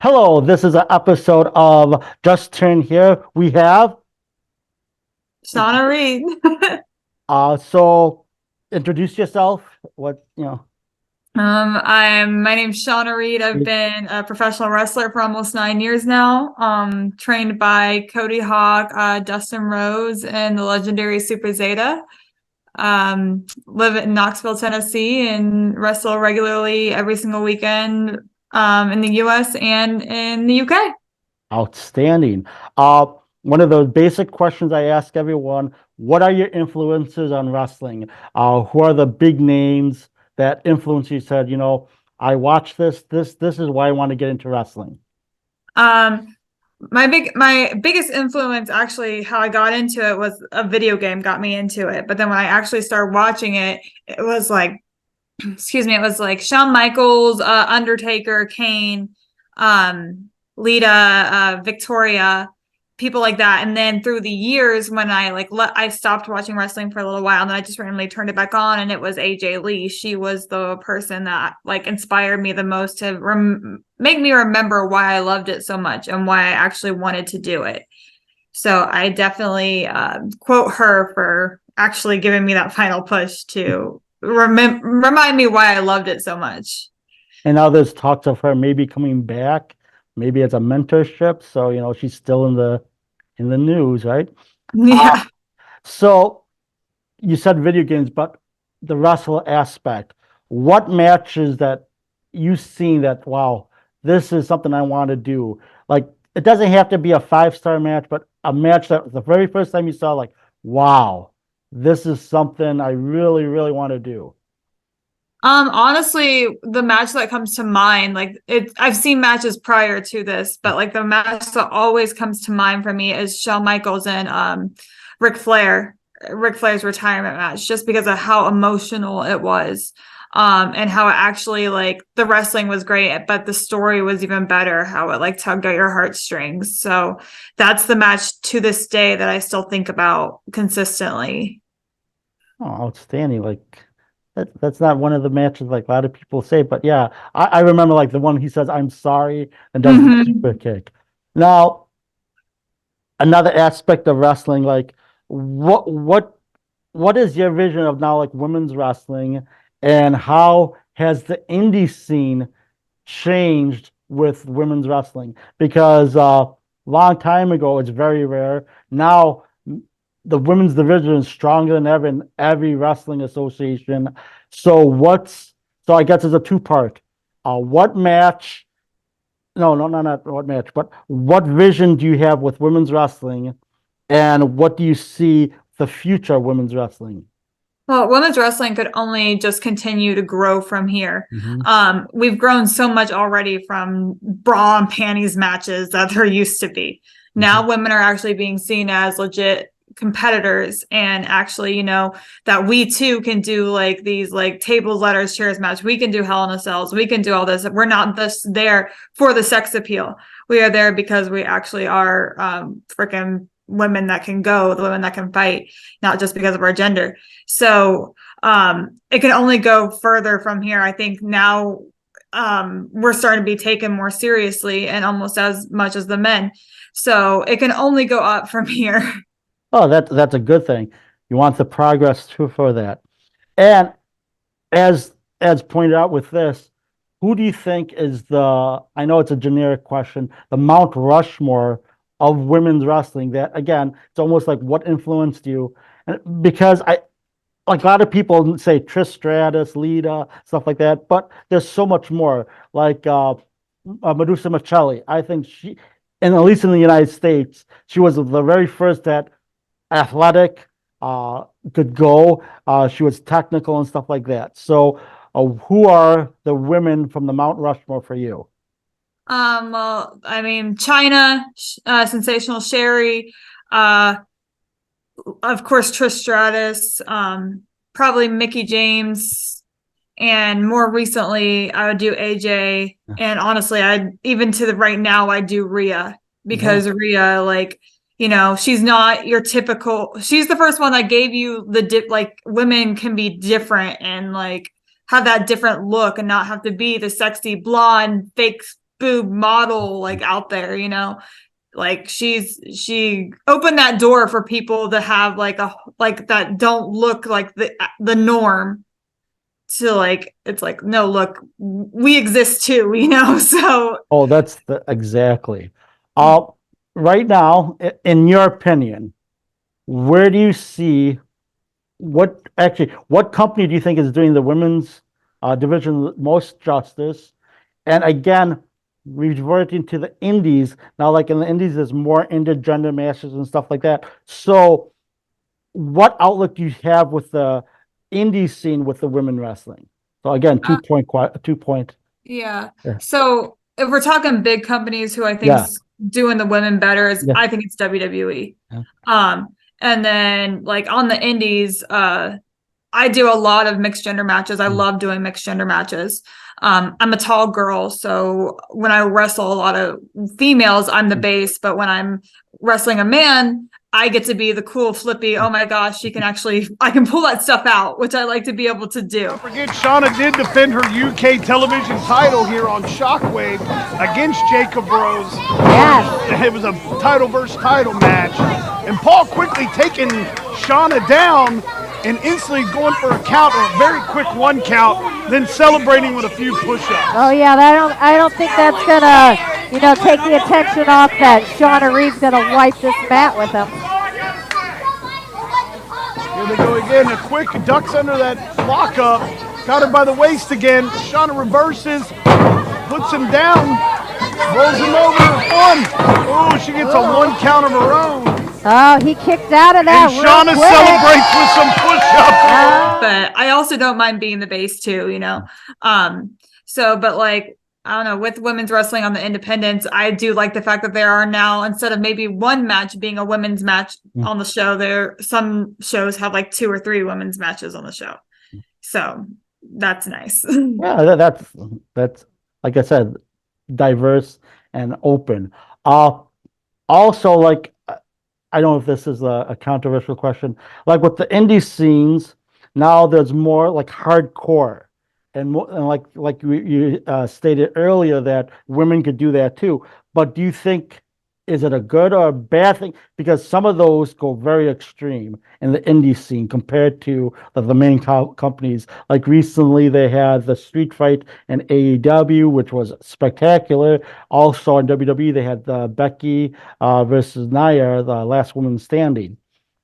Hello, this is an episode of Just Turn Here. We have Shauna Reed. so introduce yourself. My name's Shauna Reed. I've been a professional wrestler for almost 9 years now. Trained by Cody Hawk, Dustin Rose, and the legendary Super Zeta. Live in Knoxville, Tennessee, and wrestle regularly every single weekend in the US and in the UK. Outstanding. One of the basic questions I ask everyone, what are your influences on wrestling? Who are the big names that influence you said, I watch this is why I want to get into wrestling. Um, my biggest influence, actually, how I got into it, was a video game got me into it. But then when I actually started watching it, it was like, excuse me, it was like Shawn Michaels, Undertaker, Kane, Lita, Victoria, people like that. And then through the years, when I stopped watching wrestling for a little while, and then I just randomly turned it back on, and it was AJ Lee. She was the person that inspired me the most to make me remember why I loved it so much and why I actually wanted to do it. So I definitely quote her for actually giving me that final push to remind me why I loved it so much. And now there's talks of her maybe coming back, maybe as a mentorship. So, she's still in the news, right? Uh, Yeah. so you said video games, but the wrestle aspect, what matches that you've seen that, wow, this is something I want to do? Like, it doesn't have to be a five-star match, but a match that the very first time you saw, like, wow, this is something I really, really want to do. Honestly, the match that comes to mind, I've seen matches prior to this, but like the match that always comes to mind for me is Shawn Michaels and Ric Flair, Ric Flair's retirement match, just because of how emotional it was. And how it actually, the wrestling was great, but the story was even better, how it tugged at your heartstrings. So that's the match to this day that I still think about consistently. Oh, outstanding. Like, that's not one of the matches like a lot of people say, but yeah, I remember like the one he says, I'm sorry, and does the super Mm-hmm. kick. Now, another aspect of wrestling, like what is your vision of now like women's wrestling, and how has the indie scene changed with women's wrestling? Because long time ago it's very rare. Now the women's division is stronger than ever in every wrestling association. So I guess it's a two-part. What match no, no, no, not what match, but what vision do you have with women's wrestling, and what do you see the future of women's wrestling? Well, women's wrestling could only just continue to grow from here. Hmm. We've grown so much already from bra and panties matches that there used to be. Hmm. Now women are actually being seen as legit competitors, and actually, that we too can do these tables, ladders, chairs match. We can do Hell in a Cells. We can do all this. We're not just there for the sex appeal. We are there because we actually are freaking women that can go, the women that can fight, not just because of our gender. So it can only go further from here. I think now we're starting to be taken more seriously, and almost as much as the men. So it can only go up from here. Oh, that's a good thing. You want the progress too for that. And as pointed out with this, who do you think is I know it's a generic question, the Mount Rushmore of women's wrestling? That again, it's almost like what influenced you? And because I like a lot of people say Trish Stratus, Lita, stuff like that, but there's so much more. Like Medusa Michelli, I think and at least in the United States, she was the very first that athletic, could go. She was technical and stuff like that. So, who are the women from the Mount Rushmore for you? Well, I mean, China, Sensational Sherry, uh, of course, Trish Stratus, probably Mickey James, and more recently, I would do AJ. And honestly, I even to the right now, I do Rhea, Yeah. because Rhea, she's not your typical. She's the first one that gave you the dip. Like, women can be different and have that different look, and not have to be the sexy blonde fake boob model like out there, you know. Like she opened that door for people to have like that don't look like the norm, to like, it's like, no, look, we exist too, you know. So Oh, that's exactly. Right now, in your opinion, where do you see what company do you think is doing the women's division most justice? And again, reverting to the indies now, like in the indies, there's more intergender matches and stuff like that. So, what outlook do you have with the indie scene with the women wrestling? So again, 2 point. yeah. Yeah. So if we're talking big companies who I Yeah. think's doing the women better, is Yeah. I think it's WWE. Yeah. And then like on the indies, I do a lot of mixed gender matches. I love doing mixed gender matches. I'm a tall girl, so when I wrestle a lot of females, I'm the base. But when I'm wrestling a man, I get to be the cool flippy. Oh my gosh, I can pull that stuff out, which I like to be able to do. Don't forget, Shawna did defend her UK television title here on Shockwave against Jacob Rose. Yes. It was a title versus title match. And Paul quickly taking Shawna down and instantly going for a count, or a very quick 1 count, then celebrating with a few push-ups. Oh yeah, I don't think that's gonna, take the attention off that Shawna Reed's gonna wipe this mat with him. Here they go again, a quick ducks under that lockup, got her by the waist again. Shawna reverses, puts him down, rolls him over, 1. Oh, she gets a 1 count of her own. Oh, he kicked out of that. And Shawna celebrates with some push-ups. But I also don't mind being the base too, you know. So, but like, I don't know, with women's wrestling on the independents, I do like the fact that there are now, instead of maybe one match being a women's match on the show, some shows have like 2 or 3 women's matches on the show. So that's nice. Yeah, that's like I said, diverse and open. Also, like, I don't know if this is a controversial question. Like with the indie scenes, now there's more like hardcore, and like you stated earlier that women could do that too. But do you think, is it a good or a bad thing? Because some of those go very extreme in the indie scene compared to the main companies. Like recently, they had the street fight in AEW, which was spectacular. Also in WWE, they had Becky versus Nia, the last woman standing.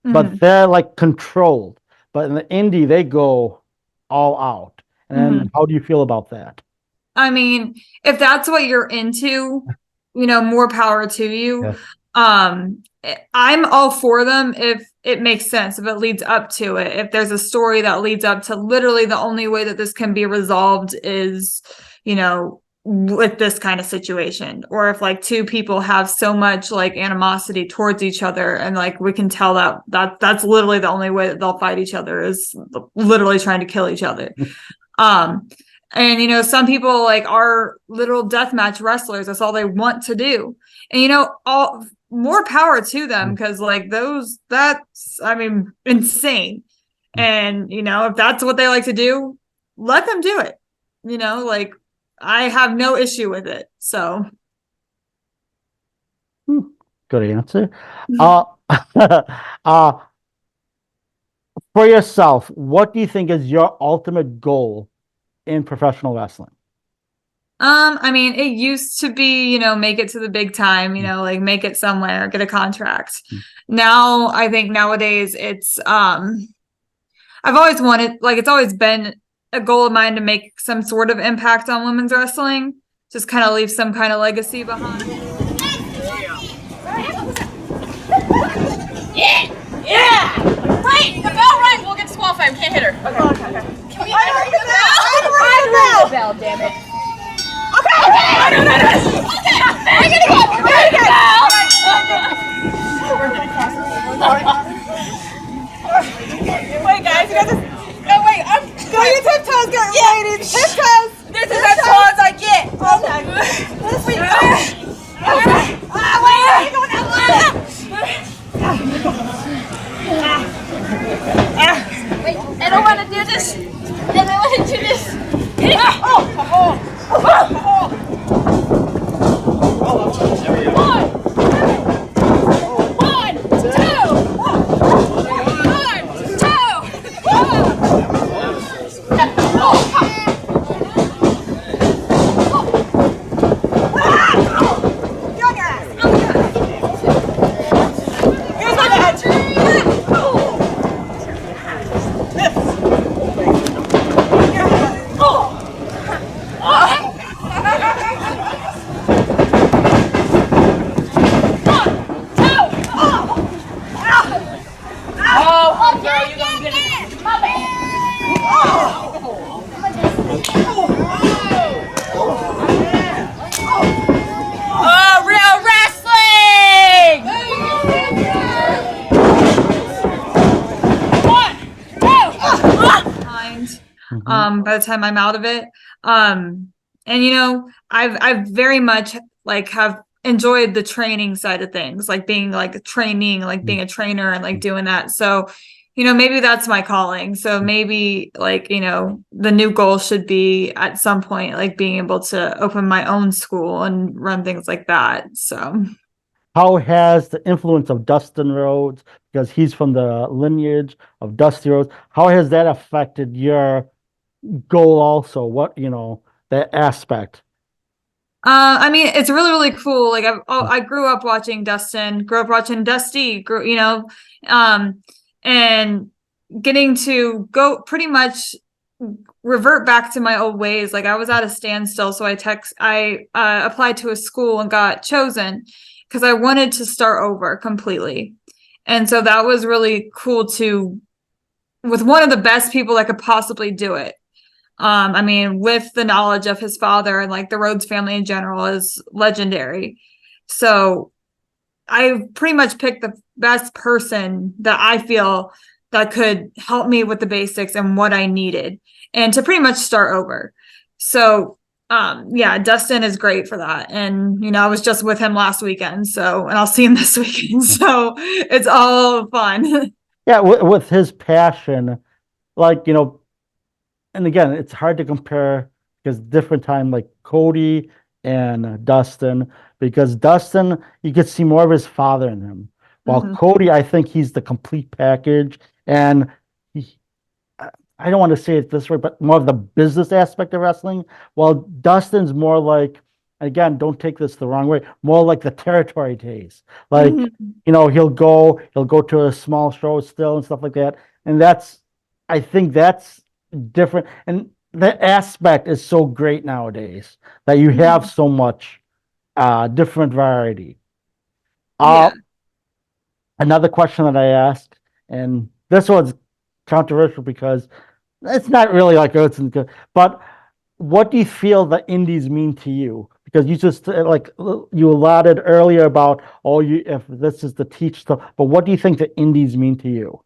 But they're like controlled. But in the indie, they go all out. And how do you feel about that? I mean, if that's what you're into, more power to you. Yeah. I'm all for them if it makes sense, if it leads up to it. If there's a story that leads up to literally the only way that this can be resolved is, with this kind of situation. Or if like 2 people have so much like animosity towards each other, and like we can tell that's literally the only way that they'll fight each other, is literally trying to kill each other. And some people like are literal deathmatch wrestlers. That's all they want to do. And all more power to them, because like that's insane. And if that's what they like to do, let them do it. Like I have no issue with it. So Good answer. For yourself, what do you think is your ultimate goal in professional wrestling? It used to be, make it to the big time, like make it somewhere, get a contract. Now, I think nowadays it's, I've always wanted, like, it's always been a goal of mine to make some sort of impact on women's wrestling, just kind of leave some kind of legacy behind. Yeah! Right! The bell rang! We'll get disqualified. We can't hit her. Okay. Can we ring the bell? I ring the bell, damn it. Okay! No. Okay! We're gonna go! We're gonna go! Wait, guys, you guys just... No, wait, go your tiptoes, go, ladies! Tiptoes! This is as tall as I get! Okay. Wait, wait, going out! Wait, I don't want to do this. I don't want to do this. behind by the time I'm out of it. And you know, I've very much like have enjoyed the training side of things, like being like training, like being a trainer and like doing that. So, you know, maybe that's my calling. So maybe like, you know, the new goal should be at some point like being able to open my own school and run things like that. So How has the influence of Dustin Rhodes, because he's from the lineage of Dusty Rhodes, how has that affected your goal also? What, you know, that aspect? I mean, it's really, really cool. Like I grew up watching Dustin, grew up watching Dusty, you know, and getting to go pretty much revert back to my old ways. Like I was at a standstill. So I applied to a school and got chosen because I wanted to start over completely. And so that was really cool with one of the best people that could possibly do it. I mean, with the knowledge of his father and like the Rhodes family in general is legendary. So I pretty much picked the best person that I feel that could help me with the basics and what I needed and to pretty much start over. So yeah, Dustin is great for that. And you know, I was just with him last weekend, and I'll see him this weekend. So it's all fun. Yeah, with his passion, like, you know, and again, it's hard to compare because different time, like Cody and Dustin, because Dustin, you could see more of his father in him. While Cody, I think he's the complete package. And I don't want to say it this way, but more of the business aspect of wrestling. While Dustin's more like, again, don't take this the wrong way, more like the territory days. Like, you know, he'll go to a small show still and stuff like that. And I think that's different. And the aspect is so great nowadays that you have so much different variety. Another question that I asked, and this one's controversial because it's not really like but what do you feel the indies mean to you? Because you just like you allotted earlier about if this is the teach stuff, but what do you think the indies mean to you?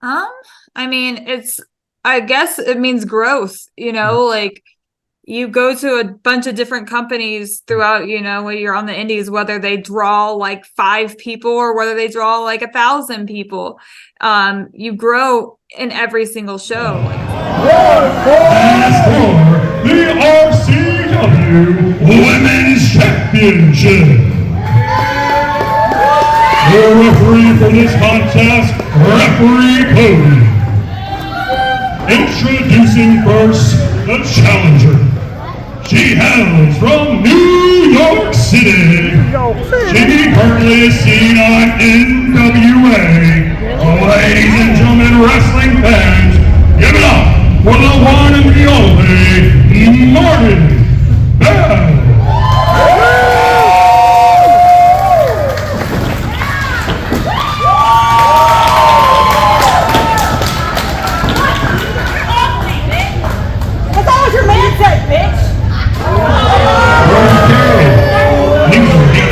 I mean, I guess it means growth, you know, like you go to a bunch of different companies throughout, you know, when you're on the indies, whether they draw like 5 people or whether they draw like 1,000 people. You grow in every single show. As for the RCW Women's Championship, the referee for this contest, Referee Cody. Introducing first, the challenger. She hails from New York City. She currently is seen on NWA. Ladies and gentlemen, wrestling fans, give it up for the one and the only Martin Bell.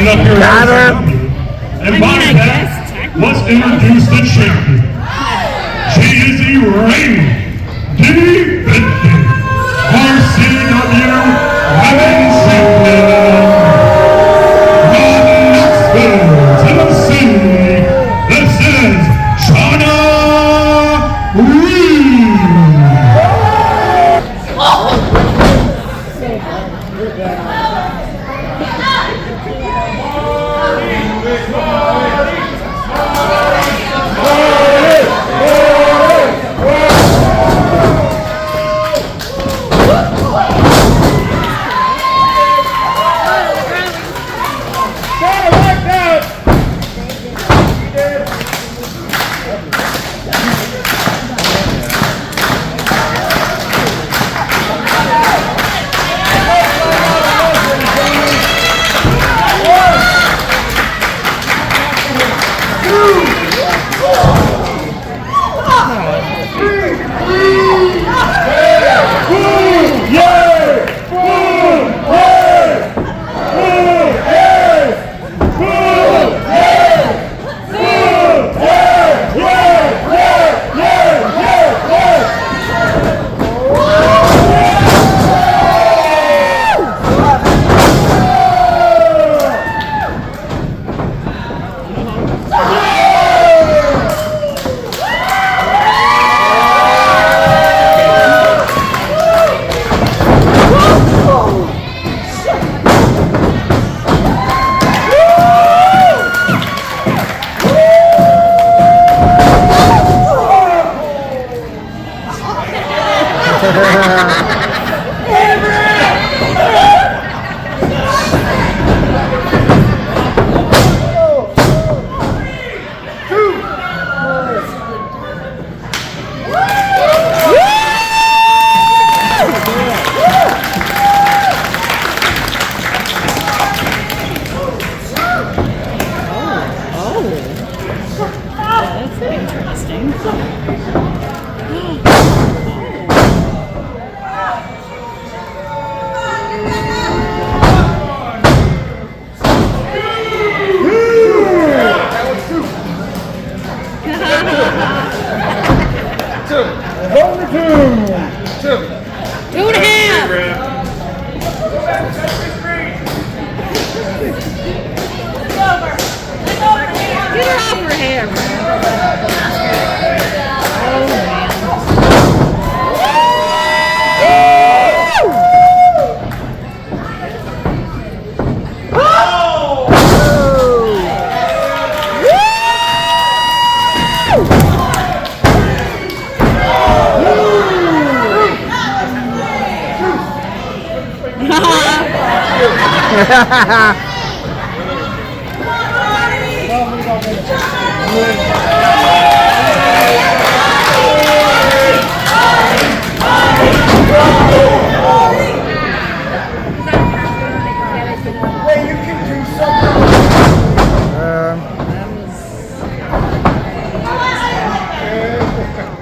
Up here and by that, let's introduce the champion. She is the reigning, defending RCW Women's Champion from Knoxville, Tennessee. This is Shawna Reed.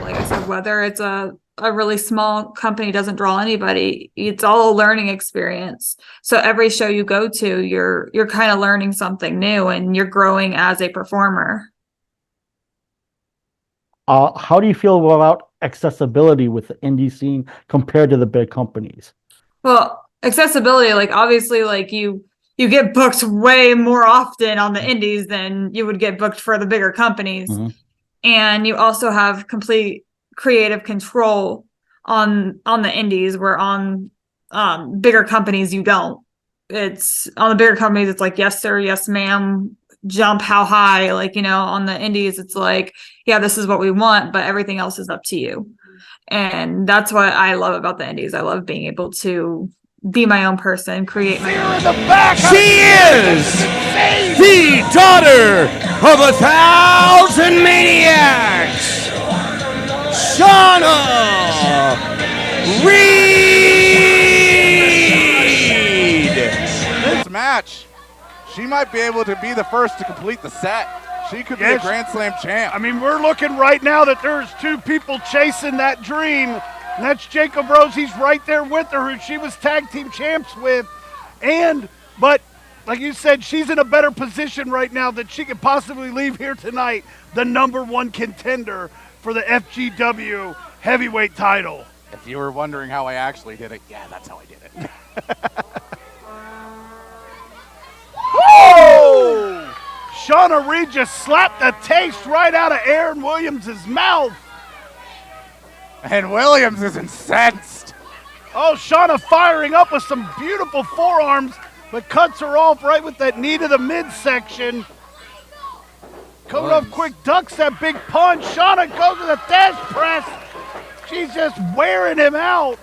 Like I said, whether it's a really small company doesn't draw anybody, it's all a learning experience. So every show you go to, you're kind of learning something new and you're growing as a performer. How do you feel about accessibility with the indie scene compared to the big companies? Well, accessibility, like obviously, like you get booked way more often on the indies than you would get booked for the bigger companies. Mhm. And you also have complete creative control on the indies, where on bigger companies you don't. It's on the bigger companies, it's like, yes sir, yes ma'am, jump how high. Like, you know, on the indies it's like, yeah, this is what we want, but everything else is up to you. And that's what I love about the indies. I love being able to be my own person, create my own. She is the daughter of 1,000 maniacs, Shawna Reed. This match, she might be able to be the first to complete the set. She could be a Grand Slam champ. I mean, we're looking right now that there's two people chasing that dream, and that's Jacob Rose. He's right there with her, who she was tag team champs with. But like you said, she's in a better position right now that she could possibly leave here tonight the #1 contender for the FGW heavyweight title. If you were wondering how I actually did it, yeah, that's how I did it. Oh! Shawna Reed just slapped the taste right out of Aaron Williams' mouth. And Williams is incensed. Oh, Shawna firing up with some beautiful forearms, but cuts her off right with that knee to the midsection. Coming off quick, ducks that big punch. Shawna goes with a dash press. She's just wearing him out.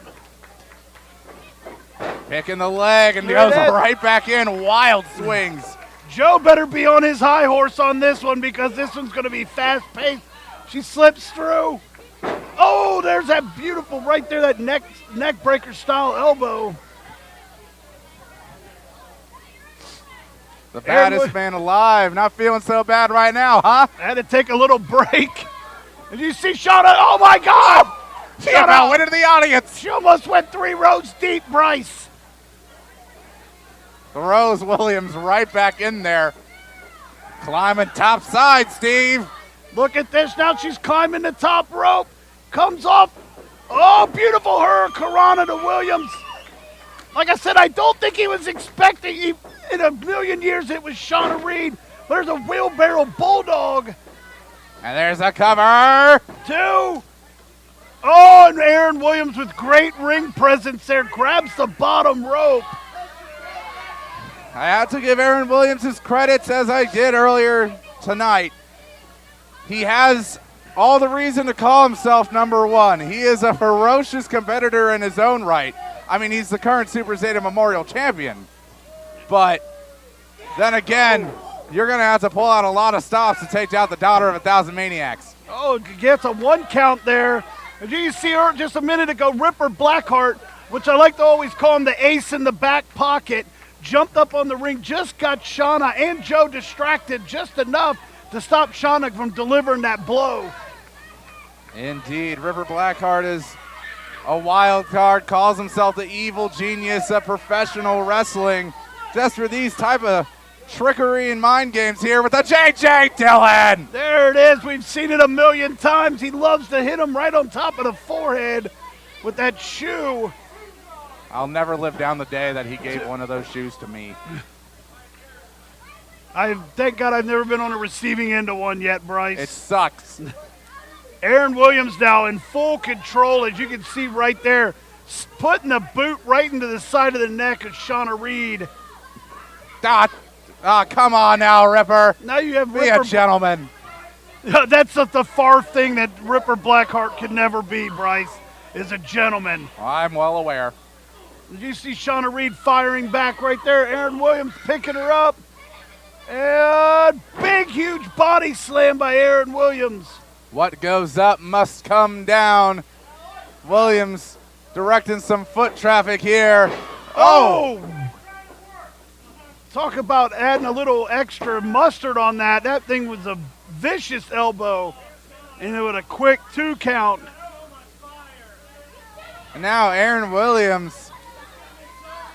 Picking the leg and goes right back in. Wild swings. Joe better be on his high horse on this one, because this one's going to be fast-paced. She slips through. Oh, there's that beautiful right there, that neck breaker style elbow. The baddest man alive. Not feeling so bad right now, huh? Had to take a little break. Did you see Shawna? Oh my God! She about went into the audience. She almost went 3 rows deep, Bryce. Throws Williams right back in there. Climbing top side, Steve. Look at this. Now she's climbing the top rope. Comes off. Oh, beautiful Hurricanrana to Williams. Like I said, I don't think he was expecting in a million years it was Shawna Reed. There's a wheelbarrow bulldog. And there's a cover. 2. Oh, and Aaron Williams with great ring presence there grabs the bottom rope. I have to give Aaron Williams his credits, as I did earlier tonight. He has all the reason to call himself number one. He is a ferocious competitor in his own right. I mean, he's the current Super Zeta Memorial Champion. But then again, you're going to have to pull out a lot of stops to take out the daughter of 1,000 Maniacs. Oh, gets a 1 count there. And you see her just a minute ago, Ripper Blackheart, which I like to always call him the ace in the back pocket, jumped up on the ring, just got Shawna and Joe distracted just enough to stop Shawna from delivering that blow. Indeed, Ripper Blackheart is a wild card, calls himself the evil genius of professional wrestling, just for these type of trickery and mind games here with the JJ Dillon. There it is. We've seen it a million times. He loves to hit him right on top of the forehead with that shoe. I'll never live down the day that he gave one of those shoes to me. Thank God I've never been on the receiving end of one yet, Bryce. It sucks. Aaron Williams now in full control, as you can see right there, putting the boot right into the side of the neck of Shawna Reed. Come on now, Ripper. Now you have Be Ripper. a gentleman. That's the far thing that Ripper Blackheart could never be, Bryce, is a gentleman. I'm well aware. Did you see Shawna Reed firing back right there? Aaron Williams picking her up. And big, huge body slam by Aaron Williams. What goes up must come down. Williams directing some foot traffic here. Oh! Talk about adding a little extra mustard on that. That thing was a vicious elbow. And it was a quick 2 count. And now Aaron Williams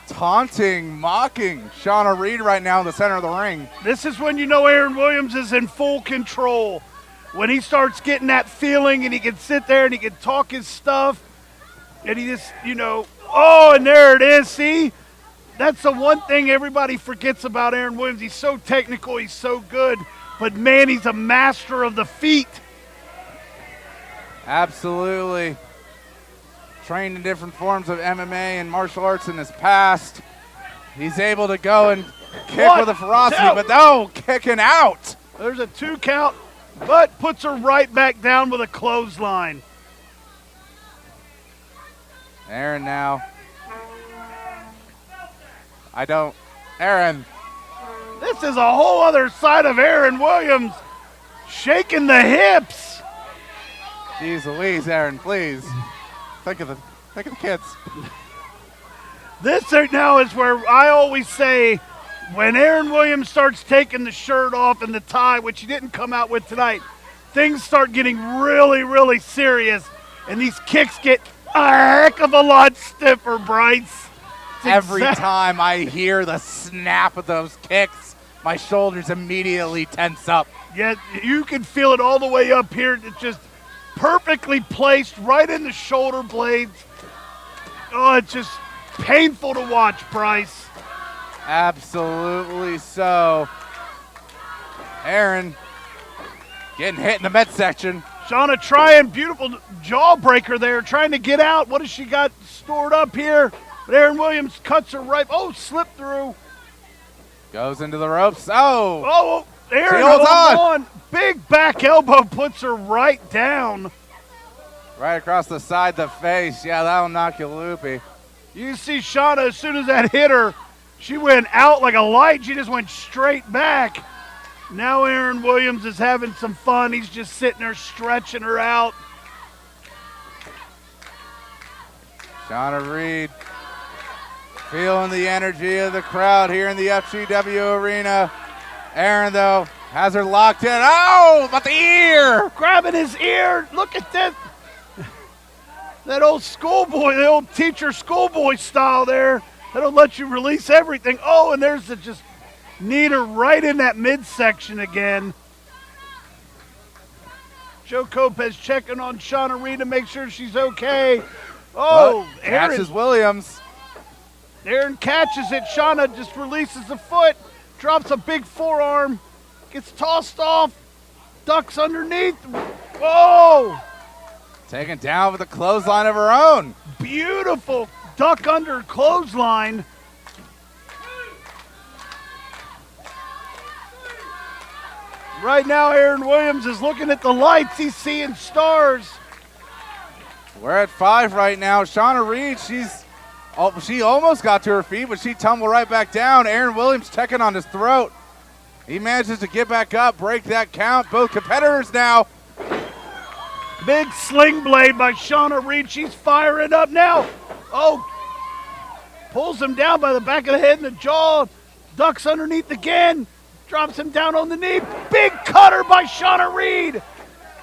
taunting, mocking Shawna Reed right now in the center of the ring. This is when you know Aaron Williams is in full control. When he starts getting that feeling and he can sit there and he can talk his stuff and he just, oh, and there it is, see? That's the one thing everybody forgets about Aaron Williams. He's so technical, he's so good, but man, he's a master of the feet. Absolutely. Trained in different forms of MMA and martial arts in his past. He's able to go and kick with a ferocity, but no, kicking out. There's a 2 count, but puts her right back down with a clothesline. Aaron now. Aaron. This is a whole other side of Aaron Williams, shaking the hips. Jeez Louise, Aaron, please. Think of the kids. This right now is where I always say, when Aaron Williams starts taking the shirt off and the tie, which he didn't come out with tonight, things start getting really, really serious, and these kicks get a heck of a lot stiffer, Bryce. Every time I hear the snap of those kicks, my shoulders immediately tense up. Yeah, you can feel it all the way up here. It's just perfectly placed right in the shoulder blades. Oh, it's just painful to watch, Bryce. Absolutely so. Aaron getting hit in the midsection. Shawna trying, beautiful jawbreaker there, trying to get out. What has she got stored up here? But Aaron Williams cuts her right. Oh, slipped through. Goes into the ropes. Oh, Aaron she holds on. Big back elbow puts her right down. Right across the side of the face. Yeah, that'll knock you loopy. You see Shawna, as soon as that hit her, she went out like a light. She just went straight back. Now Aaron Williams is having some fun. He's just sitting there stretching her out. Shawna Reed feeling the energy of the crowd here in the FGW arena. Aaron, though, has her locked in. Oh, but the ear! Grabbing his ear. Look at that. That old schoolboy, the old teacher schoolboy style there. That'll let you release everything. Oh, and there's the just need her right in that midsection again. Joe Lopez checking on Shawna Reed to make sure she's okay. Oh, Aaron. Catches Williams. Aaron catches it. Shawna just releases the foot, drops a big forearm, gets tossed off, ducks underneath. Whoa! Taken down with a clothesline of her own. Beautiful duck under clothesline. Right now, Aaron Williams is looking at the lights. He's seeing stars. We're at 5 right now. Shawna Reed, she almost got to her feet, but she tumbled right back down. Aaron Williams checking on his throat. He manages to get back up, break that count. Both competitors now. Big sling blade by Shawna Reed. She's firing up now. Oh, pulls him down by the back of the head and the jaw. Ducks underneath again. Drops him down on the knee. Big cutter by Shawna Reed.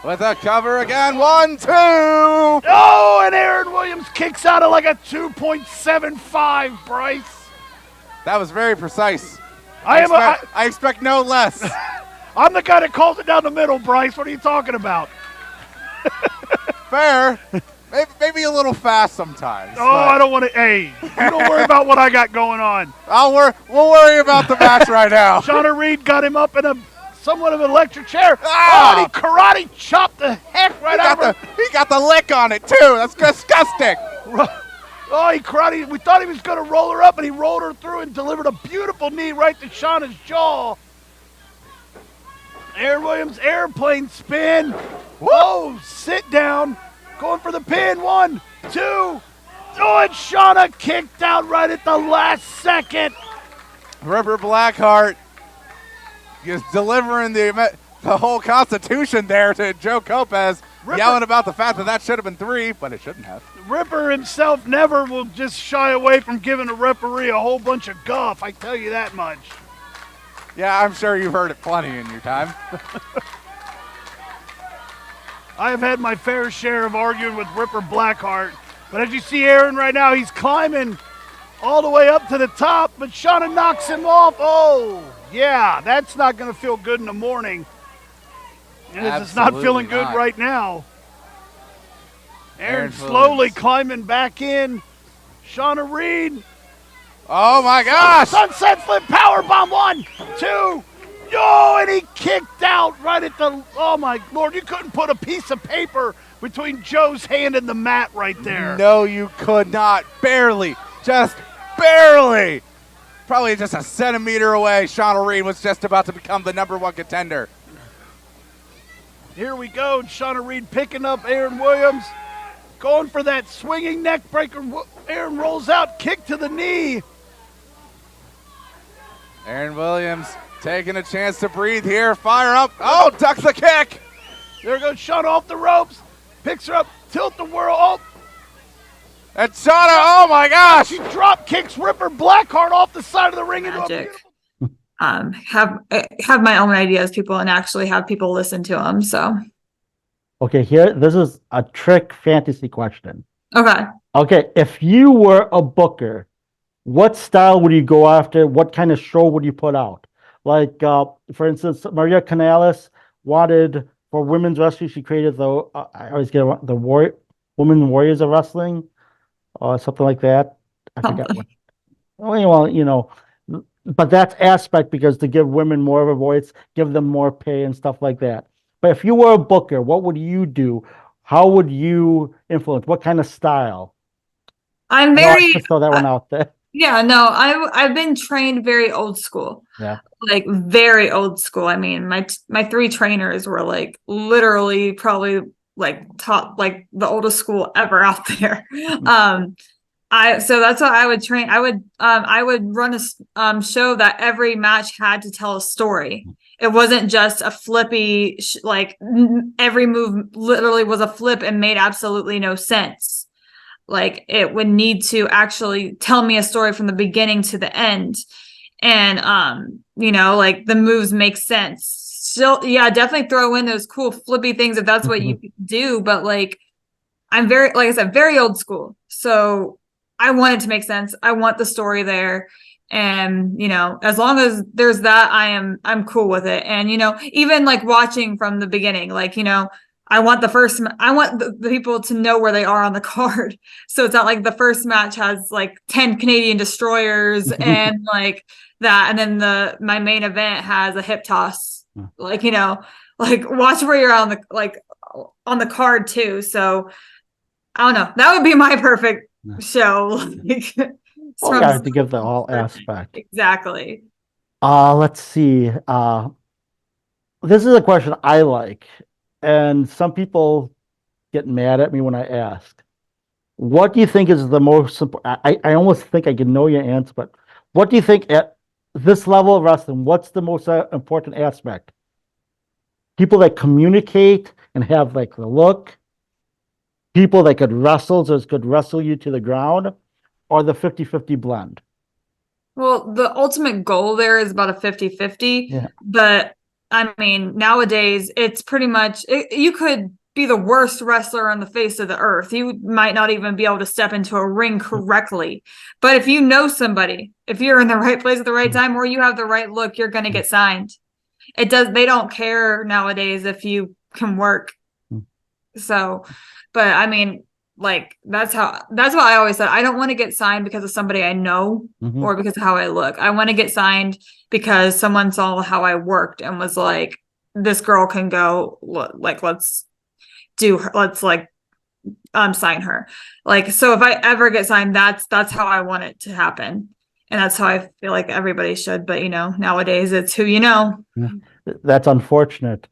With a cover again. 1, 2. Oh, and Aaron Williams kicks out of like a 2.75, Bryce. That was very precise. I expect no less. I'm the guy that calls it down the middle, Bryce. What are you talking about? Fair. Maybe a little fast sometimes. Oh, I don't want to. Hey, you don't worry about what I got going on. We'll worry about the match right now. Shawna Reed got him up in a somewhat of an electric chair. Ah! Oh, and he karate chopped the heck right out of her. He got the lick on it, too. That's disgusting. Oh, he karate. We thought he was going to roll her up, and he rolled her through and delivered a beautiful knee right to Shawna's jaw. Aaron Williams, airplane spin. Whoa, sit down. Going for the pin. 1, 2. Oh, and Shawna kicked out right at the last second. Ripper Blackheart is delivering the whole constitution there to Joe Lopez, yelling about the fact that should have been 3, but it shouldn't have. Ripper himself never will just shy away from giving a referee a whole bunch of guff, I tell you that much. Yeah, I'm sure you've heard it plenty in your time. I have had my fair share of arguing with Ripper Blackheart, but as you see Aaron right now, he's climbing all the way up to the top, but Shawna knocks him off. Oh, yeah, that's not going to feel good in the morning. And it's not feeling good right now. Aaron slowly climbing back in. Shawna Reed. Oh, my gosh. Sunset flip powerbomb. 1, 2. Oh, and he kicked out right at the, oh my Lord, you couldn't put a piece of paper between Joe's hand and the mat right there. No, you could not. Barely. Just barely. Probably just a centimeter away. Shawna Reed was just about to become the #1 contender. Here we go. Shawna Reed picking up Aaron Williams. Going for that swinging neck breaker. Aaron rolls out, kick to the knee. Aaron Williams taking a chance to breathe here. Fire up. Oh, ducks the kick. There goes Shawna off the ropes. Picks her up. Tilt the world. Oh. And Shawna, oh my gosh. She drop kicks Ripper Blackheart off the side of the ring. Magic. Have my own ideas, people, and actually have people listen to them. So. Okay, this is a trick fantasy question. Okay. Okay, if you were a booker, what style would you go after? What kind of show would you put out? Like, for instance, Maria Canales wanted for women's wrestling. She created I always get the Women Warriors of Wrestling, or something like that. I forgot what. Well, but that's aspect because to give women more of a voice, give them more pay and stuff like that. But if you were a booker, what would you do? How would you influence? What kind of style? Just throw that one out there. Yeah, no, I've been trained very old school. Yeah. Like very old school. I mean, my 3 trainers were like literally probably like top, like the oldest school ever out there. So that's what I would train. I would run a show that every match had to tell a story. It wasn't just a flippy, every move literally was a flip and made absolutely no sense. Like it would need to actually tell me a story from the beginning to the end. And, the moves make sense. Still, yeah, definitely throw in those cool flippy things if that's what you do. But I'm very, like I said, very old school. So I want it to make sense. I want the story there. And, as long as there's that, I'm cool with it. And, even watching from the beginning, I want the people to know where they are on the card. So it's not like the first match has 10 Canadian destroyers and that. And then my main event has a hip toss, watch where you're on the card too. So I don't know. That would be my perfect show. I have to give the all aspect. Exactly. Let's see. this is a question I like, and some people get mad at me when I ask. What do you think is the most I almost think I can know your answer, but what do you think at this level of wrestling, what's the most important aspect? People that communicate and have like the look, people that could wrestle you to the ground, or the 50-50 blend? Well, the ultimate goal there is about a 50-50, Yeah. but I mean, nowadays it's pretty much you could be the worst wrestler on the face of the earth. You might not even be able to step into a ring correctly. But if you know somebody, if you're in the right place at the right time or you have the right look, you're going to get signed. They don't care nowadays if you can work. So, but I mean, like that's why I always said I don't want to get signed because of somebody I know or because of how I look. I want to get signed because someone saw how I worked and was like, this girl can go, like, let's like sign her. Like, so if I ever get signed, that's how I want it to happen. And that's how I feel like everybody should. But nowadays it's who you know. That's unfortunate.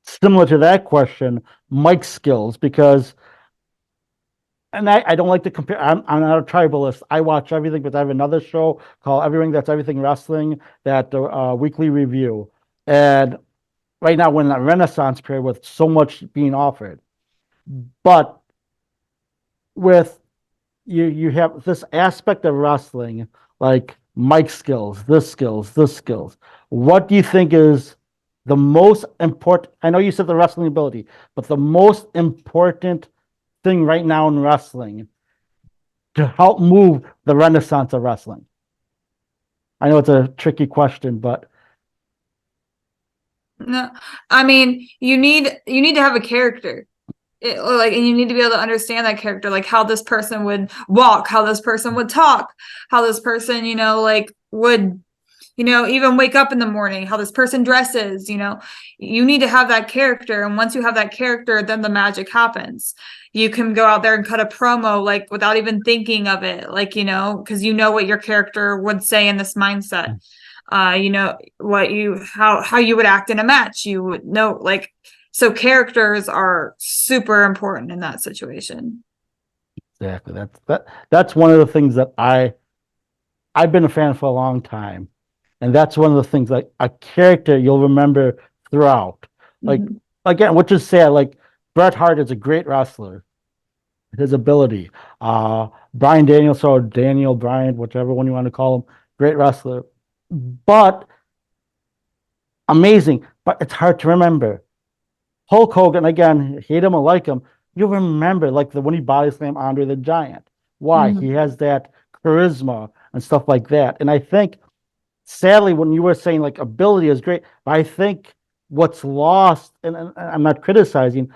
Similar to that question, mic skills, because, and I don't like to compare. I'm not a tribalist. I watch everything, but I have another show called Everything That's Everything Wrestling, that weekly review. And right now we're in that renaissance period with so much being offered. But with you have this aspect of wrestling, like mic skills, this skills, this skills. What do you think is the most important? I know you said the wrestling ability, but the most important thing right now in wrestling to help move the renaissance of wrestling? I know it's a tricky question, but No, I mean, you need to have a character. And you need to be able to understand that character, like how this person would walk, how this person would talk, how this person, would, even wake up in the morning, how this person dresses, you need to have that character. And once you have that character, then the magic happens. You can go out there and cut a promo, like without even thinking of it, like, because what your character would say in this mindset. How you would act in a match, you would know, like, so characters are super important in that situation. exactly. That's one of the things that I've been a fan for a long time. And that's one of the things, like a character you'll remember throughout. Like again, which is sad, like Bret Hart is a great wrestler. His ability. Brian Daniels or Daniel Bryan, whichever one you want to call him, great wrestler. But amazing, but it's hard to remember. Hulk Hogan, again, hate him or like him, you'll remember like when he body slammed Andre the Giant. Why? He has that charisma and stuff like that. And I think, sadly, when you were saying like ability is great, but I think what's lost, and I'm not criticizing,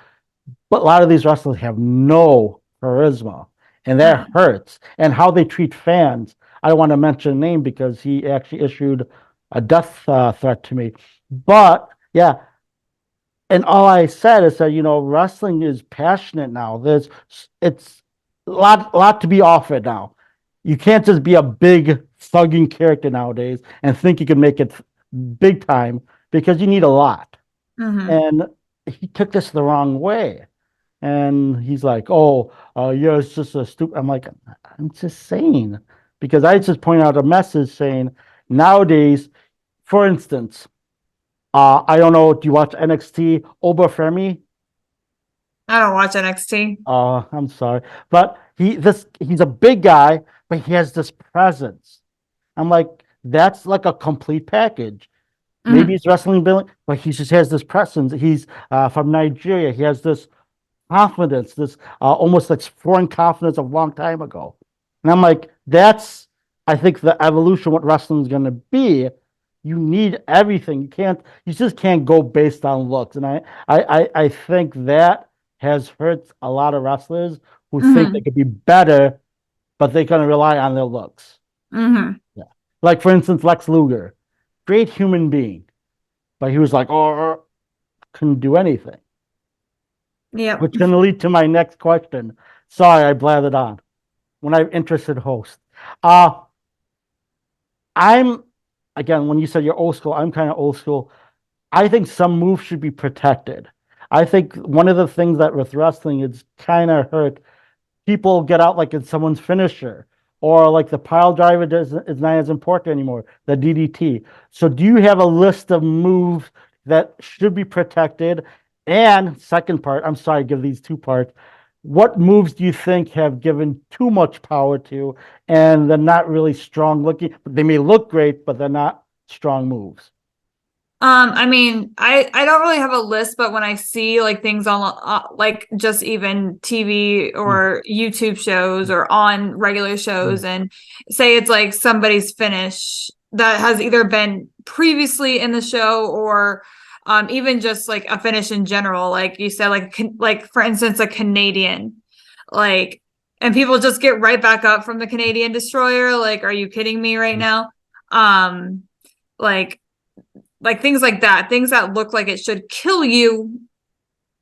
but a lot of these wrestlers have no charisma, and that hurts. And how they treat fans. I don't want to mention a name because he actually issued a death threat to me. But yeah, and all I said is that wrestling is passionate now. It's a lot to be offered now. You can't just be a big thugging character nowadays and think you can make it big time, because you need a lot. And he took this the wrong way. And he's like, "Oh, yeah, it's just a stupid." I'm like, I'm just saying, because I just point out a message saying nowadays, for instance, I don't know, do you watch NXT? Oberfemi? I don't watch NXT. I'm sorry, but he's a big guy, but he has this presence. I'm like, that's like a complete package. Maybe he's wrestling, but he just has this presence. He's from Nigeria. He has this confidence, this almost like foreign confidence of a long time ago. And I'm like, that's, I think, the evolution what wrestling is going to be. You need everything. You just can't go based on looks. And I think that has hurt a lot of wrestlers who think they could be better, but they're going to rely on their looks. Yeah. Like, for instance, Lex Luger, great human being, but he was like, oh, couldn't do anything. Yeah. Which is going to lead to my next question. Sorry, I blathered on. When I'm interested host. I'm, again, when you said you're old school, I'm kind of old school. I think some moves should be protected. I think one of the things that with wrestling is kind of hurt, people get out like it's someone's finisher, or like the pile driver is not as important anymore, the DDT. So do you have a list of moves that should be protected? And second part, I'm sorry, give these two parts. What moves do you think have given too much power to, and they're not really strong looking? They may look great, but they're not strong moves. I mean, I don't really have a list, but when I see like things on like just even TV or YouTube shows or on regular shows, and say it's like somebody's finish that has either been previously in the show or even just like a finish in general, like you said, like for instance, a Canadian, like, and people just get right back up from the Canadian destroyer. Like, are you kidding me right now? Like things like that, things that look like it should kill you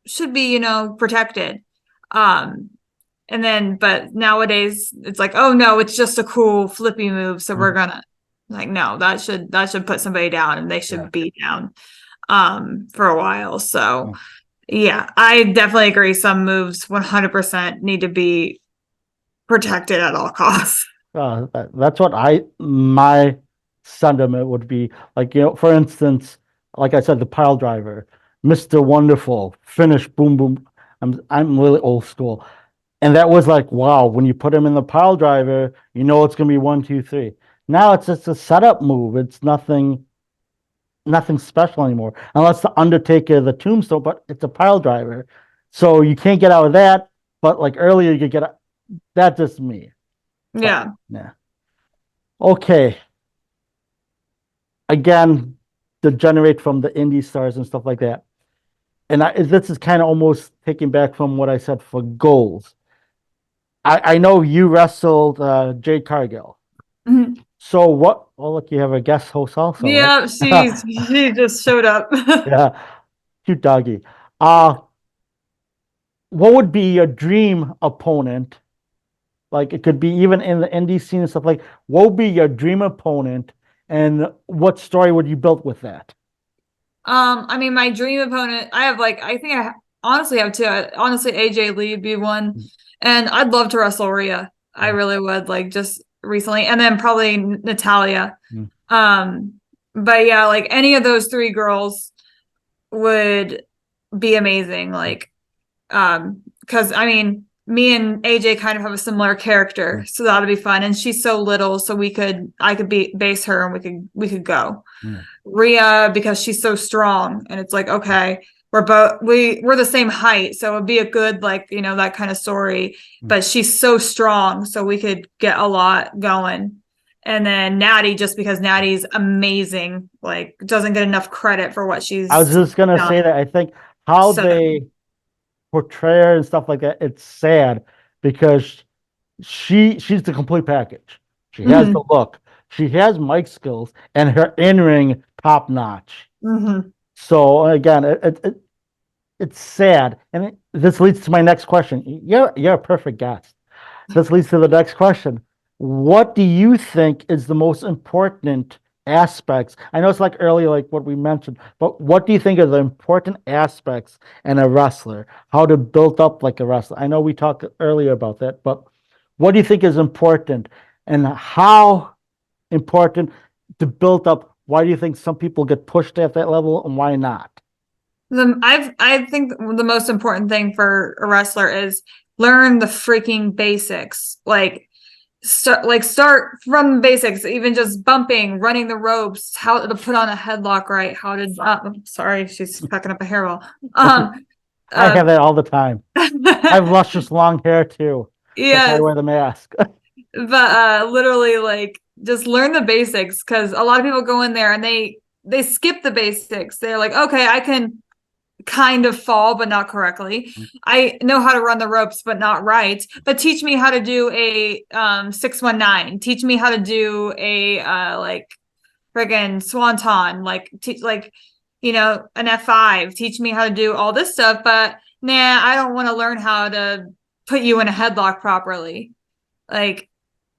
should be, protected. And then, but nowadays it's like, oh no, it's just a cool flippy move. So we're gonna like, no, that should put somebody down and they should be down, for a while. So yeah, I definitely agree. Some moves 100% need to be protected at all costs. That's what my sentiment would be. Like, for instance, like I said, the pile driver, Mr. Wonderful, finish, boom, boom. I'm really old school. And that was like, wow, when you put him in the pile driver, it's gonna be 1, 2, 3. Now it's just a setup move. It's nothing special anymore. Unless the Undertaker, the tombstone, but it's a pile driver. So you can't get out of that. But like earlier, you could get out. That's just me. Yeah. Yeah. Okay. Again, degenerate from the indie stars and stuff like that. And this is kind of almost taking back from what I said for goals. I know you wrestled Jade Cargill. Mhm. So what? Well, look, you have a guest host also. Yeah, Right? she just showed up. Yeah, cute doggy. What would be your dream opponent? Like it could be even in the indie scene and stuff like. What would be your dream opponent, and what story would you build with that? I mean, my dream opponent, I have like, I think I honestly have two. Honestly, AJ Lee would be one, and I'd love to wrestle Rhea. I really would, like, just recently, and then probably Natalia. But yeah, like any of those three girls would be amazing. Like, because I mean, me and AJ kind of have a similar character, so that'd be fun. And she's so little, so I could base her, and we could go. Rhea, because she's so strong, and it's like, okay, we're the same height, so it'd be a good, like, that kind of story. But she's so strong, so we could get a lot going. And then Natty, just because Natty's amazing, like, doesn't get enough credit for what she's I was just gonna done. say that I think how So- they portray her and stuff like that, it's sad because she's the complete package. She has the look, she has mic skills, and her in-ring top notch. So again, it's sad, and this leads to my next question. You're a perfect guest. This leads to the next question. What do you think is the most important aspects? I know it's like earlier, like what we mentioned, but what do you think are the important aspects in a wrestler? How to build up like a wrestler? I know we talked earlier about that, but what do you think is important, and how important to build up? Why do you think some people get pushed at that level, and why not? I think the most important thing for a wrestler is learn the freaking basics. Like, start from the basics, even just bumping, running the ropes, how to put on a headlock right, how to sorry, she's packing up a hairball. I have that all the time. I have luscious long hair too. Yeah, I wear the mask. but literally, like, just learn the basics, because a lot of people go in there and they skip the basics. They're like, okay, I can kind of fall, but not correctly. I know how to run the ropes, but not right. But teach me how to do a 619. Teach me how to do a like friggin' swanton. Like an F5. Teach me how to do all this stuff. But nah, I don't want to learn how to put you in a headlock properly. Like,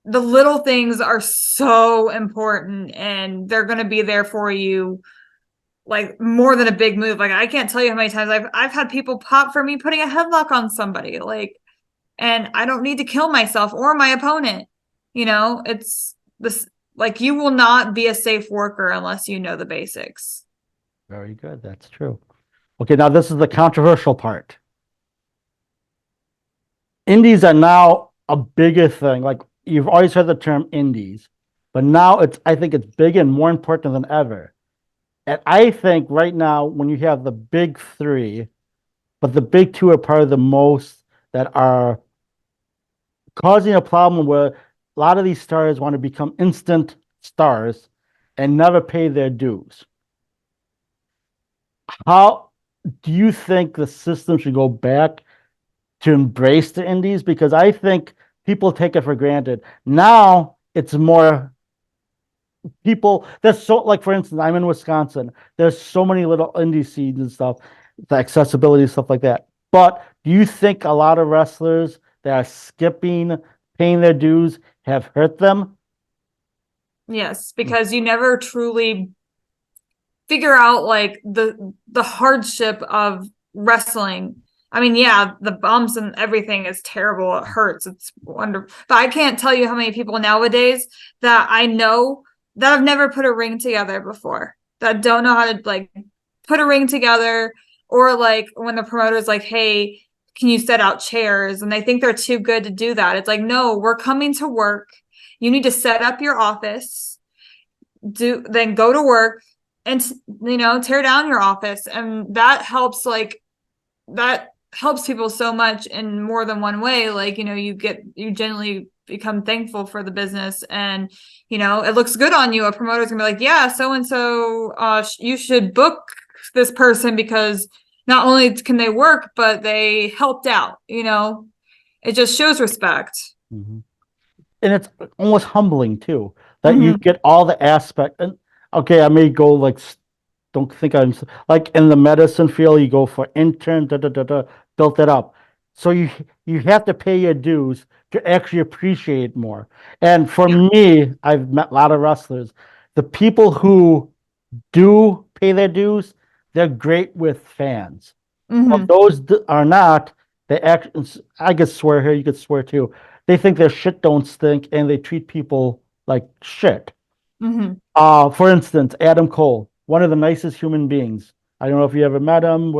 the little things are so important, and they're going to be there for you like more than a big move. Like I can't tell you how many times I've had people pop for me putting a headlock on somebody, like, and I don't need to kill myself or my opponent. It's this, like, you will not be a safe worker unless you know the basics. Very good. That's true. Okay, now this is the controversial part. Indies are now a bigger thing. Like you've always heard the term indies, but now I think it's bigger and more important than ever. And I think right now, when you have the big three, but the big two are probably the most that are causing a problem where a lot of these stars want to become instant stars and never pay their dues. How do you think the system should go back to embrace the indies? Because I think people take it for granted. Now it's more people. There's so, like, for instance, I'm in Wisconsin. There's so many little indie scenes and stuff, the accessibility, stuff like that. But do you think a lot of wrestlers that are skipping paying their dues have hurt them? Yes, because you never truly figure out like the hardship of wrestling. I mean, yeah, the bumps and everything is terrible. It hurts. It's wonderful. But I can't tell you how many people nowadays that I know that have never put a ring together before, that don't know how to like put a ring together, or like when the promoter's like, hey, can you set out chairs? And they think they're too good to do that. It's like, no, we're coming to work. You need to set up your office, then go to work and, tear down your office. And that helps people so much in more than one way. Like, you generally become thankful for the business, and, it looks good on you. A promoter's gonna be like, yeah, so-and-so, you should book this person because not only can they work, but they helped out, it just shows respect. Mm-hmm. And it's almost humbling too, that you get all the aspect. And okay, I may go like, don't think I'm like in the medicine field, you go for intern, built it up. So you have to pay your dues to actually appreciate more. And for me, I've met a lot of wrestlers. The people who do pay their dues, they're great with fans. Well, those are not, they act, I could swear here, you could swear too. They think their shit don't stink and they treat people like shit. For instance, Adam Cole, one of the nicest human beings. I don't know if you ever met him.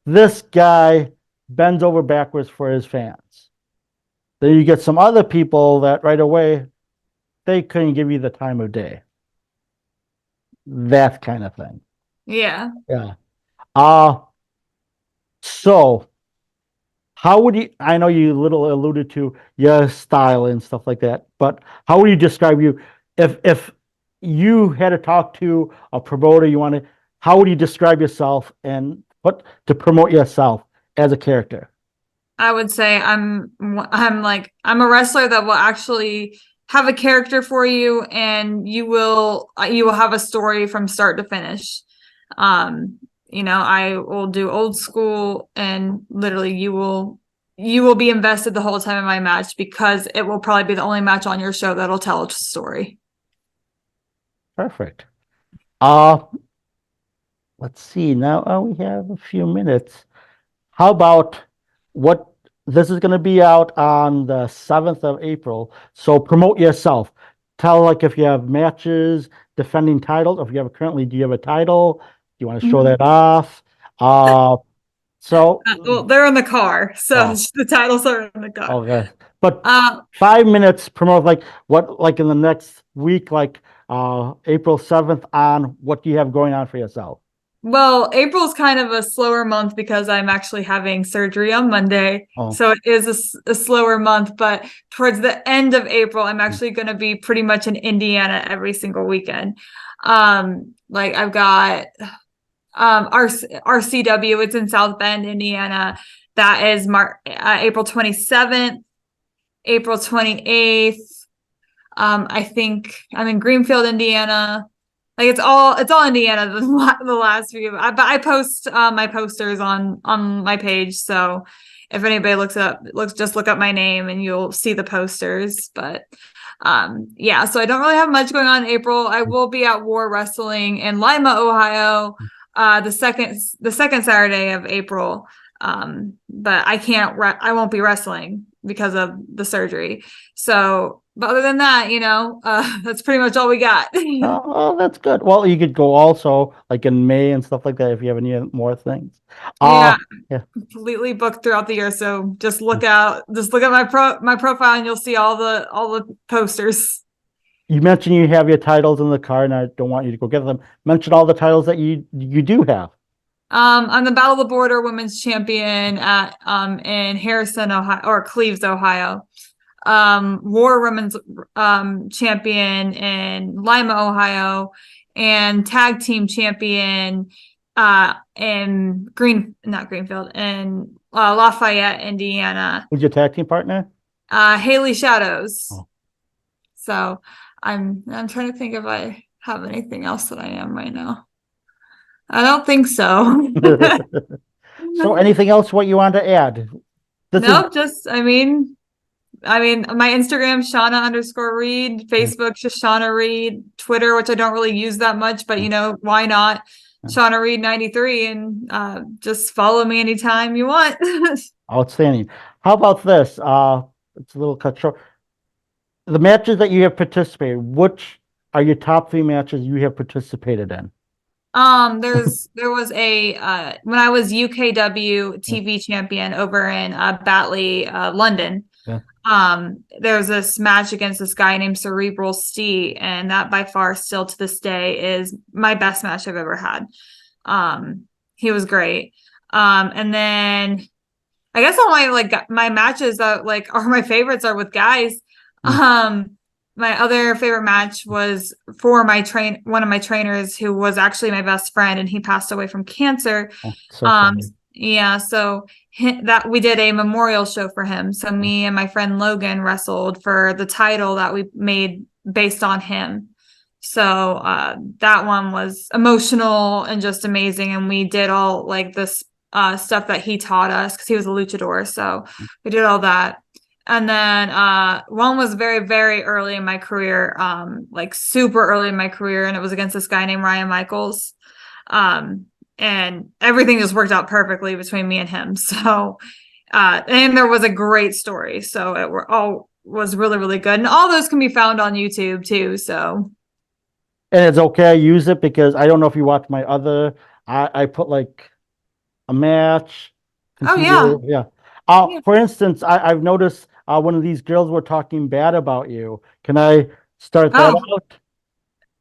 This guy bends over backwards for his fans. Then you get some other people that right away, they couldn't give you the time of day. That kind of thing. Yeah. Yeah. So how would you, I know you little alluded to your style and stuff like that, but how would you describe you if you had to talk to a promoter, how would you describe yourself and what to promote yourself as a character? I would say I'm a wrestler that will actually have a character for you, and you will have a story from start to finish. I will do old school, and literally you will be invested the whole time in my match, because it will probably be the only match on your show that'll tell a story. Perfect. Let's see. Now we have a few minutes. How about this is going to be out on the 7th of April. So promote yourself. Tell, like, if you have matches, defending titles, or if you have do you have a title? Do you want to show that off? Well, they're in the car, so the titles are in the car. Okay, but 5 minutes promote, like in the next week, like April 7th on, what do you have going on for yourself? Well, April's kind of a slower month because I'm actually having surgery on Monday. So it is a slower month, but towards the end of April, I'm actually going to be pretty much in Indiana every single weekend. Like I've got RCW, it's in South Bend, Indiana. That is April 27th, April 28th. I think I'm in Greenfield, Indiana. Like it's all Indiana. The last few, but I post my posters on my page, so if anybody just look up my name and you'll see the posters. But yeah, so I don't really have much going on in April. I will be at War Wrestling in Lima, Ohio, the second Saturday of April. But I won't be wrestling because of the surgery. So, but other than that, that's pretty much all we got. Oh, that's good. Well, you could go also like in May and stuff like that if you have any more things. Yeah, Yeah. completely booked throughout the year. So just look at my profile and you'll see all the posters. You mentioned you have your titles in the car, and I don't want you to go get them. Mention all the titles that you do have. I'm the Battle of the Border Women's Champion at in Harrison, Ohio, or Cleves, Ohio. War Women's Champion in Lima, Ohio, and Tag Team Champion in not Greenfield, in Lafayette, Indiana. Who's your tag team partner? Haley Shadows. Oh. So I'm trying to think if I have anything else that I am right now. I don't think so. So anything else what you want to add? I mean, my Instagram, Shawna_Reed, Facebook, just Shawna Reed, Twitter, which I don't really use that much, but why not? Shawna Reed 93, and just follow me anytime you want. Outstanding. How about this? It's a little cut short. The matches that you have participated, which are your top 3 matches you have participated in? There was a when I was UKW TV champion over in Batley, London. Yeah. There was this match against this guy named Cerebral Steve, and that by far still to this day is my best match I've ever had. He was great. And then I guess all my matches that are my favorites are with guys. My other favorite match was for one of my trainers who was actually my best friend, and he passed away from cancer. Oh, so funny. Yeah, so that we did a memorial show for him. So me and my friend Logan wrestled for the title that we made based on him. So that one was emotional and just amazing, and we did all this stuff that he taught us because he was a luchador. So we did all that. And then one was very, very early in my career, super early in my career, and it was against this guy named Ryan Michaels. And everything just worked out perfectly between me and him. So, and there was a great story. So it all was really, really good. And all those can be found on YouTube too. So. And it's okay, I use it because I don't know if you watch my other, I put a match. Oh, yeah. Yeah. For instance, I've noticed one of these girls were talking bad about you. Can I start that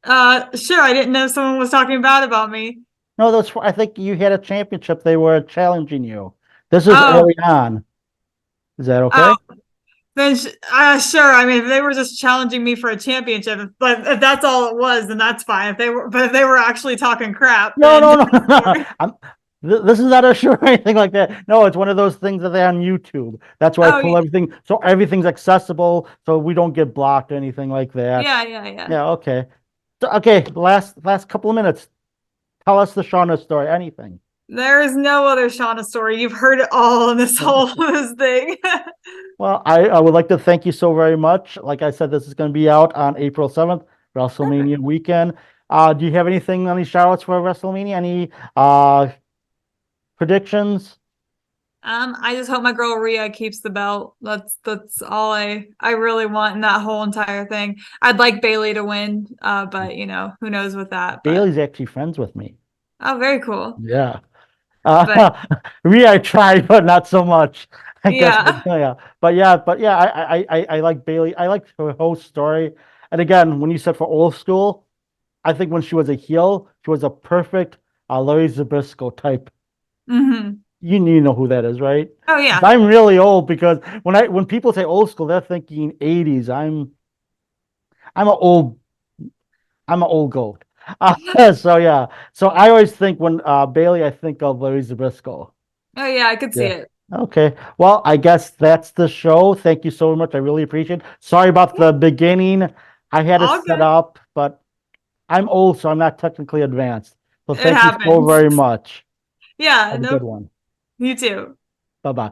out? Sure. I didn't know someone was talking bad about me. No, I think you had a championship. They were challenging you. This is early on. Is that okay? Then sure. I mean, if they were just challenging me for a championship, but if that's all it was, then that's fine. If they were actually talking crap. No. This is not a show or anything like that. No, it's one of those things that they're on YouTube. That's why I pull everything, so everything's accessible, so we don't get blocked or anything like that. Yeah. Yeah, okay. So, okay, last couple of minutes. Tell us the Shawna story, anything. There is no other Shawna story. You've heard it all in this whole this thing. Well, I would like to thank you so very much. Like I said, this is going to be out on April 7th, WrestleMania weekend. Do you have anything, any shout-outs for WrestleMania? Any predictions? I just hope my girl Rhea keeps the belt. That's all I really want in that whole entire thing. I'd like Bayley to win, but who knows with that. Bayley's actually friends with me. Oh, very cool. Yeah. But, I tried, but not so much. I Yeah. guess, yeah. But I like Bayley. I like her whole story. And again, when you said for old school, I think when she was a heel, she was a perfect Larry Zbyszko type. Mm-hmm. You know who that is, right? Oh yeah. I'm really old because when people say old school, they're thinking 80s. I'm an old goat. So yeah. So I always think when Bayley, I think of Larry Zbyszko. Oh yeah, I could see it. Okay. Well, I guess that's the show. Thank you so much. I really appreciate it. Sorry about the beginning. I had it set up, but I'm old, so I'm not technically advanced. So thank you so very much. Yeah. Have a good one. You too. Bye-bye.